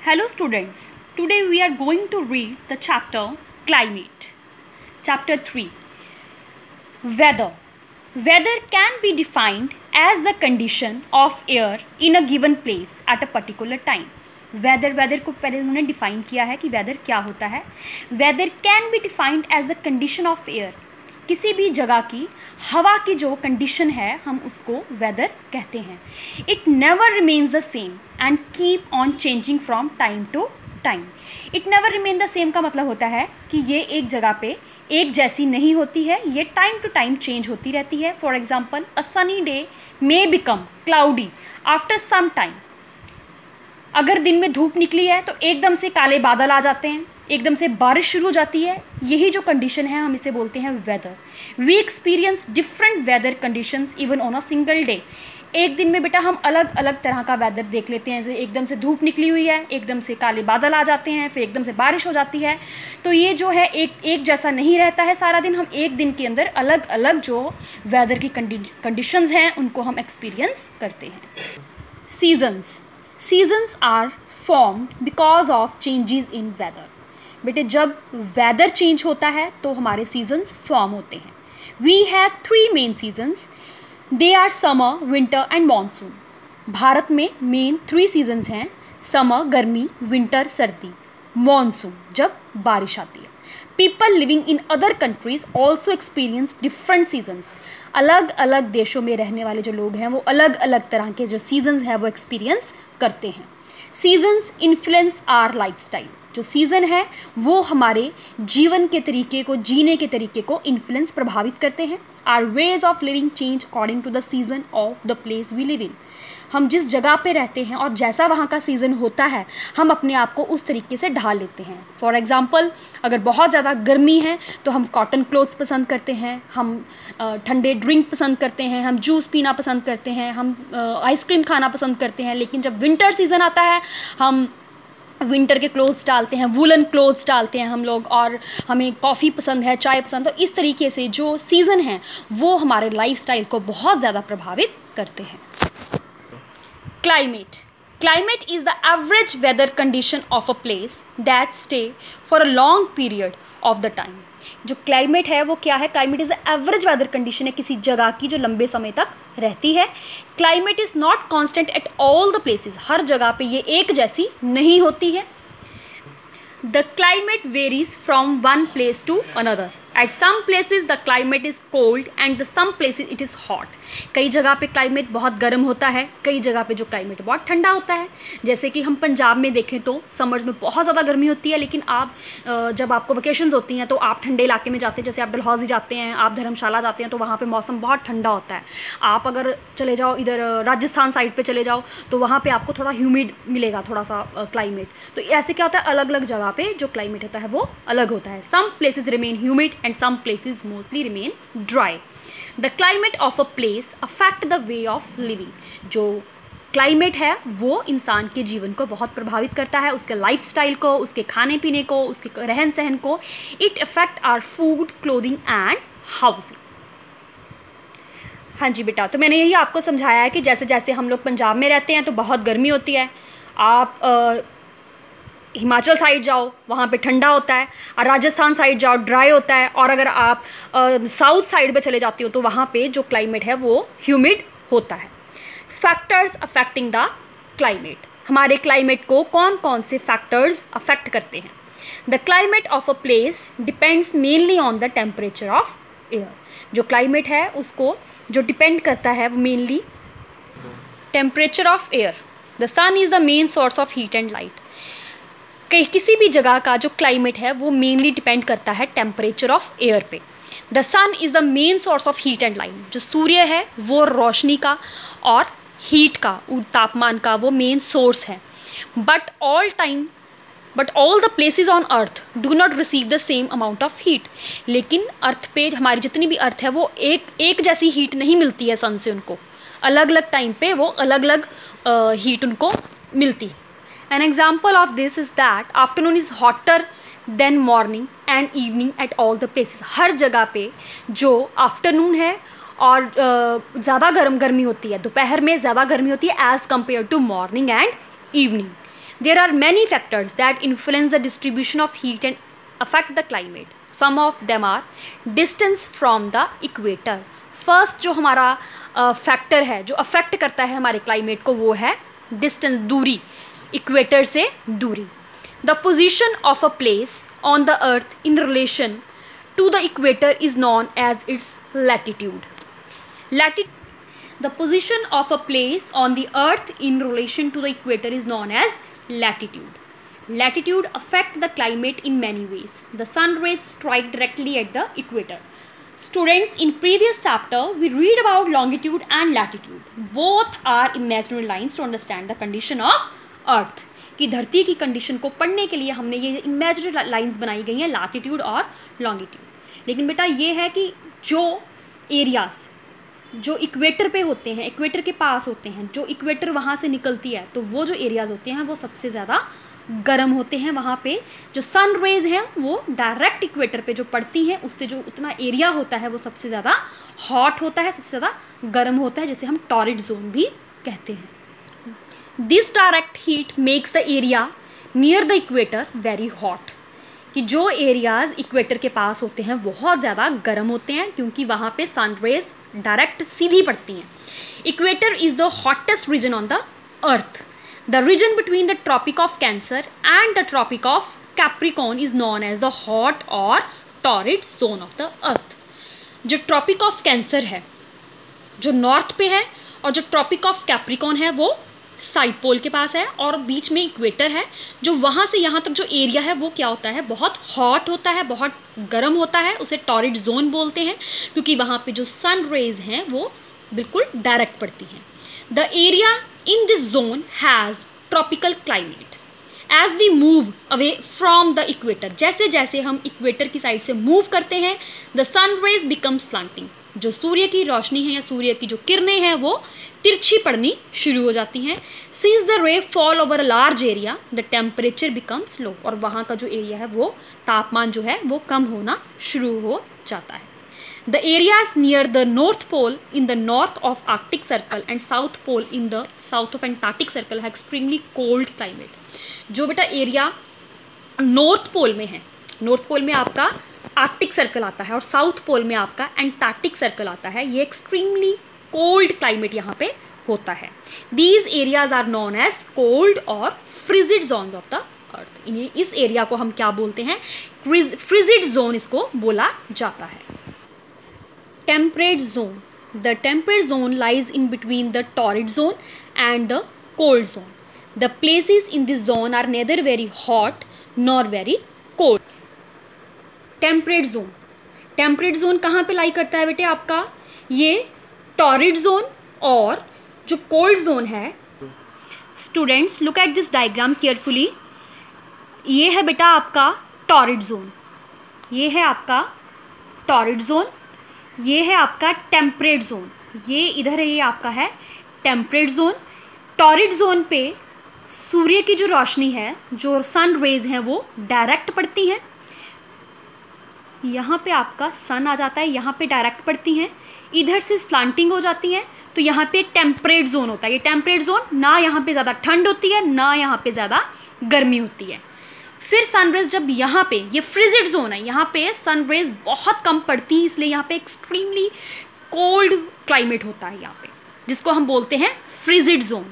Hello students, today we are going to read the chapter Climate. Chapter 3. Weather. Weather can be defined as the condition of air in a given place at a particular time. Weather को पहले उन्होंने define किया है कि weather क्या होता है. Weather can be defined as the condition of air. किसी भी जगह की हवा की जो कंडीशन है हम उसको वेदर कहते हैं. It never remains the same and keep on changing from time to time. It never remain the same का मतलब होता है कि ये एक जगह पे एक जैसी नहीं होती है, ये टाइम टू टाइम चेंज होती रहती है. For example, a sunny day may become cloudy after some time. अगर दिन में धूप निकली है तो एकदम से काले बादल आ जाते हैं, एकदम से बारिश शुरू हो जाती है. यही जो कंडीशन है हम इसे बोलते हैं weather. We experience different weather conditions even on a single day. एक दिन में बेटा हम अलग अलग तरह का वेदर देख लेते हैं. जैसे एकदम से धूप निकली हुई है, एकदम से काले बादल आ जाते हैं, फिर एकदम से बारिश हो जाती है. तो ये जो है एक जैसा नहीं रहता है सारा दिन. हम एक दिन के अंदर अलग अलग जो वेदर की कंडीशंस हैं उनको हम एक्सपीरियंस करते हैं. Seasons. Seasons are formed because of changes in weather. बेटे जब वेदर चेंज होता है तो हमारे सीजन्स फॉर्म होते हैं. We have 3 main seasons. They are summer, winter and monsoon. Bharat में मेन 3 सीजन्स हैं: समर गर्मी, विंटर सर्दी, मानसून जब बारिश आती है. People living in other countries also experience different seasons. अलग अलग देशों में रहने वाले जो लोग हैं वो अलग अलग तरह के जो सीजन्स हैं वो एक्सपीरियंस करते हैं. Seasons influence our lifestyle. जो सीज़न है वो हमारे जीवन के तरीके को, जीने के तरीके को इन्फ्लुएंस, प्रभावित करते हैं. Our ways of living change according to the season of the place we live in. हम जिस जगह पे रहते हैं और जैसा वहाँ का सीज़न होता है हम अपने आप को उस तरीके से ढाल लेते हैं. फॉर एग्ज़ाम्पल, अगर बहुत ज़्यादा गर्मी है तो हम कॉटन क्लोथ्स पसंद करते हैं, हम ठंडे ड्रिंक पसंद करते हैं, हम जूस पीना पसंद करते हैं, हम आइसक्रीम खाना पसंद करते हैं. लेकिन जब विंटर सीज़न आता है हम विंटर के क्लोथ्स डालते हैं, वूलन क्लोथ्स डालते हैं हम लोग, और हमें कॉफ़ी पसंद है, चाय पसंद. तो इस तरीके से जो सीज़न हैं वो हमारे लाइफस्टाइल को बहुत ज़्यादा प्रभावित करते हैं. Climate. Climate is the average weather condition of a place that stay for a long period of the time. जो क्लाइमेट है वो क्या है? Climate is average weather condition है किसी जगह की जो लंबे समय तक रहती है. Climate is not constant at all the places. हर जगह पे ये एक जैसी नहीं होती है. The climate varies from one place to another. At some places the climate is cold and the some places it is hot. कई जगह पे क्लाइमेट बहुत गर्म होता है, कई जगह पे जो क्लाइमेट बहुत ठंडा होता है. जैसे कि हम पंजाब में देखें तो समर्स में बहुत ज़्यादा गर्मी होती है, लेकिन आप जब आपको वेकेशंस होती हैं तो आप ठंडे इलाके में जाते हैं. जैसे आप डलहौजी जाते हैं, आप धर्मशाला जाते हैं तो वहाँ पर मौसम बहुत ठंडा होता है. आप अगर चले जाओ इधर राजस्थान साइड पर चले जाओ तो वहाँ पर आपको थोड़ा ह्यूमिड मिलेगा, थोड़ा सा क्लाइमेट. तो ऐसे क्या होता है, अलग अलग जगह पर जो क्लाइमेट होता है वो अलग होता है. Some places remain humid and some places mostly remain dry. The climate of a place affect the way of living. जो क्लाइमेट है वो इंसान के जीवन को बहुत प्रभावित करता है, उसके लाइफस्टाइल को, उसके खाने पीने को, उसके रहन सहन को. It affect our food, clothing and housing. हाँ जी बेटा, तो मैंने यही आपको समझाया है कि जैसे जैसे हम लोग पंजाब में रहते हैं तो बहुत गर्मी होती है. आप हिमाचल साइड जाओ वहाँ पे ठंडा होता है, और राजस्थान साइड जाओ ड्राई होता है, और अगर आप साउथ साइड पे चले जाती हो तो वहाँ पे जो क्लाइमेट है वो ह्यूमिड होता है. Factors affecting the climate. हमारे क्लाइमेट को कौन कौन से फैक्टर्स अफेक्ट करते हैं? The climate of a place depends mainly on the temperature of air. जो क्लाइमेट है उसको जो डिपेंड करता है वो mainly temperature of air. The sun is the main source of heat and light. किसी भी जगह का जो क्लाइमेट है वो मेनली डिपेंड करता है टेम्परेचर ऑफ एयर पे. The sun is the main source of heat and light. जो सूर्य है वो रोशनी का और हीट का, तापमान का वो मेन सोर्स है. But all the places on earth do not receive the same amount of heat. लेकिन अर्थ पे हमारी जितनी भी अर्थ है वो एक जैसी हीट नहीं मिलती है सन से. उनको अलग अलग टाइम पे वो अलग अलग हीट उनको मिलती है. An example of this is that afternoon is hotter than morning and evening at all the places. हर जगह पे जो आफ्टरनून है और ज़्यादा गर्मी होती है, दोपहर में ज़्यादा गर्मी होती है as compare to morning and evening. There are many factors that influence the distribution of heat and affect the climate. Some of them are distance from the equator. First जो हमारा फैक्टर है जो अफेक्ट करता है हमारे climate को वो है डिस्टेंस, दूरी, इक्वेटर से दूरी. The position of a place on the earth in relation to the equator is known as its latitude. The position of a place on the earth in relation to the equator is known as latitude. Latitude affect the climate in many ways. The sun rays strike directly at the equator. Students, in previous chapter we read about longitude and latitude. Both are imaginary lines to understand the condition of earth. कि धरती की condition को पढ़ने के लिए हमने ये imaginary lines बनाई गई हैं, लैटिट्यूड और लॉन्गिट्यूड. लेकिन बेटा ये है कि जो एरियाज जो इक्वेटर पे होते हैं, इक्वेटर के पास होते हैं, जो इक्वेटर वहाँ से निकलती है, तो वो जो एरियाज़ होते हैं वो सबसे ज़्यादा गर्म होते हैं. वहाँ पे जो सन रेज हैं वो डायरेक्ट इक्वेटर पे जो पड़ती हैं उससे जो उतना एरिया होता है वो सबसे ज़्यादा हॉट होता है, सबसे ज़्यादा गर्म होता है, जिसे हम टॉरिड जोन भी कहते हैं. This direct heat makes the area near the equator very hot. कि जो एरियाज़ इक्वेटर के पास होते हैं बहुत ज़्यादा गर्म होते हैं क्योंकि वहाँ पे सन रेज डायरेक्ट सीधी पड़ती हैं. Equator is the hottest region on the earth. The region between the tropic of Cancer and the tropic of Capricorn is known as the hot और torrid zone of the earth. जो tropic of cancer है जो north पे है और जो tropic of Capricorn है वो साइड पोल के पास है और बीच में इक्वेटर है. जो वहाँ से यहाँ तक जो एरिया है वो क्या होता है, बहुत हॉट होता है, बहुत गर्म होता है. उसे टॉरिड जोन बोलते हैं क्योंकि वहाँ पे जो सन रेज हैं वो बिल्कुल डायरेक्ट पड़ती हैं. The area in this zone has tropical climate. As we move away from the equator, जैसे जैसे हम इक्वेटर की साइड से मूव करते हैं, the sun rays become slanting. जो सूर्य की रोशनी है या सूर्य की जो किरणें हैं वो तिरछी पड़नी शुरू हो जाती हैं. सीज the rays fall over a large area the temperature becomes low. और वहाँ का जो एरिया है वो तापमान जो है वो कम होना शुरू हो जाता है. The areas near the north pole in the north of Arctic circle and south pole in the south of Antarctic circle है एक्सट्रीमली कोल्ड क्लाइमेट. जो बेटा एरिया नॉर्थ पोल में है, नॉर्थ पोल में आपका आर्कटिक सर्कल आता है और साउथ पोल में आपका एंटार्क्टिक सर्कल आता है, ये एक्सट्रीमली कोल्ड क्लाइमेट यहाँ पे होता है. These areas are known as cold और frigid zones of the earth. इस एरिया को हम क्या बोलते हैं, फ्रिजिड जोन इसको बोला जाता है. Temperate zone. The temperate zone lies in between the torrid zone and the cold zone. The places in this zone are neither very hot nor very cold. Temperate zone. Temperate zone कहाँ पे लाई करता है बेटे आपका, ये torrid zone और जो cold zone है. Students look at this diagram carefully. ये है बेटा आपका टॉरिड जोन, ये है आपका टॉरिड जोन, ये है आपका टेम्परेट जोन, ये इधर है, ये आपका है टेम्परेट जोन. टॉरिड जोन पे सूर्य की जो रोशनी है, जो सन रेज हैं वो डायरेक्ट पड़ती हैं. यहाँ पे आपका सन आ जाता है, यहाँ पे डायरेक्ट पड़ती हैं, इधर से स्लांटिंग हो जाती हैं, तो यहाँ पे टेम्परेट जोन होता है. ये टेम्परेट जोन ना यहाँ पे ज़्यादा ठंड होती है ना यहाँ पे ज़्यादा गर्मी होती है. फिर सनरेज जब यहाँ पे, ये फ्रिजिड जोन है, यहाँ पे सनरेज बहुत कम पड़ती हैं, इसलिए यहाँ पे एक्सट्रीमली कोल्ड क्लाइमेट होता है यहाँ पे, जिसको हम बोलते हैं फ्रिजिड जोन.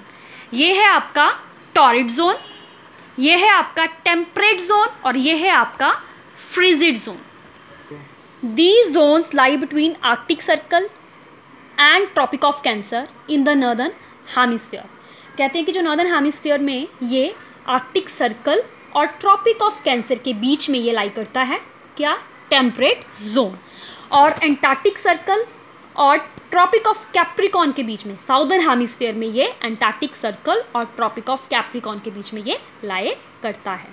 ये है आपका टॉरिड जोन, ये है आपका टेम्परेट जोन और ये है आपका frigid zone. These zones lie between Arctic Circle and Tropic of Cancer in the Northern Hemisphere. कहते हैं कि जो नॉर्दर्न हेमिस्फीयर में ये आर्कटिक सर्कल और ट्रॉपिक ऑफ कैंसर के बीच में ये लाई करता है क्या, टेम्परेट जोन. और एंटार्क्टिक सर्कल और ट्रॉपिक ऑफ कैप्रिकॉर्न के बीच में, साउदर्न हेमिस्फीयर में ये एंटार्क्टिक सर्कल और ट्रॉपिक ऑफ कैप्रिकॉर्न के बीच में ये लाए करता है.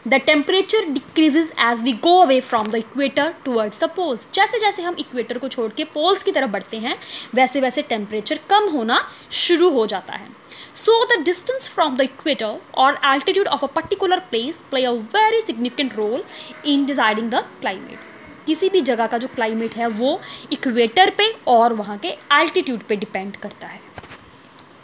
The temperature decreases as we go away from the equator towards the poles. जैसे जैसे हम इक्वेटर को छोड़ के पोल्स की तरफ बढ़ते हैं वैसे वैसे टेम्परेचर कम होना शुरू हो जाता है. So the distance from the equator और altitude of a particular place play a very significant role in deciding the climate. किसी भी जगह का जो क्लाइमेट है वो इक्वेटर पे और वहाँ के एल्टीट्यूड पे डिपेंड करता है.